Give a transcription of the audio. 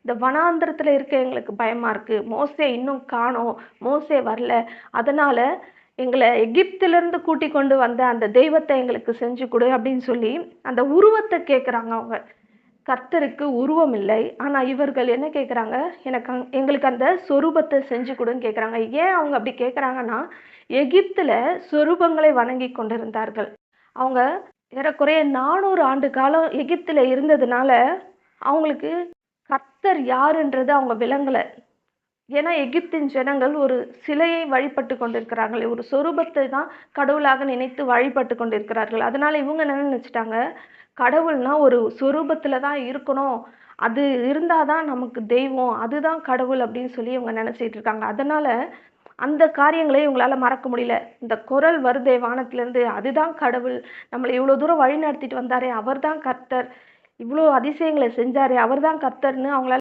இந்த வனாந்திரத்துல இருக்க எங்களுக்கு பயமா இருக்கு. மோசே இன்னும் காணோம். மோசே வரல. அதனால எங்கள எகிப்திலிருந்து கூட்டிக் கொண்டு வந்த அந்த தெய்வத்த எங்களுக்கு செஞ்சு குடு அப்படின்னு சொல்லி, அந்த உருவத்த கேட்கறாங்க அவங்க. கர்த்தருக்கு உருவம் இல்லை. ஆனா இவர்கள் என்ன கேட்கறாங்க, எங்களுக்கு அந்த சொரூபத்த செஞ்சு குடுன்னு கேட்கறாங்க. ஏன் அவங்க அப்படி கேட்கறாங்கன்னா, எகிப்துல சொரூபங்களை வணங்கிக் கொண்டிருந்தார்கள். அவங்க ஏறக்குறைய 400 ஆண்டு காலம் எகிப்துல இருந்ததுனால, அவங்களுக்கு கர்த்தர் யாருன்றது அவங்க விளங்கல. ஏன்னா எகிப்தின் ஜனங்கள் ஒரு சிலையை வழிபட்டுக் கொண்டிருக்கிறார்கள். ஒரு சொரூபத்தை தான் கடவுளாக நினைத்து வழிபட்டுக் கொண்டிருக்கிறார்கள். அதனால இவங்க என்ன நினைச்சுட்டாங்க, கடவுள்னா ஒரு சொரூபத்துல தான் இருக்கணும். அது இருந்தா தான் நமக்கு தெய்வம். அதுதான் கடவுள் அப்படின்னு சொல்லி இவங்க நினைச்சிட்டு இருக்காங்க. அதனால அந்த காரியங்களை இவங்களால மறக்க முடியல. இந்த குரல் வருதே வானத்திலிருந்து, அதுதான் கடவுள். நம்மள இவ்வளோ தூரம் வழிநடத்திட்டு வந்தாரே, அவர்தான் கர்த்தர். இவ்ளோ அதிசயங்கள செஞ்சாரே, அவர்தான் கர்த்தர்ன்னு அவங்களால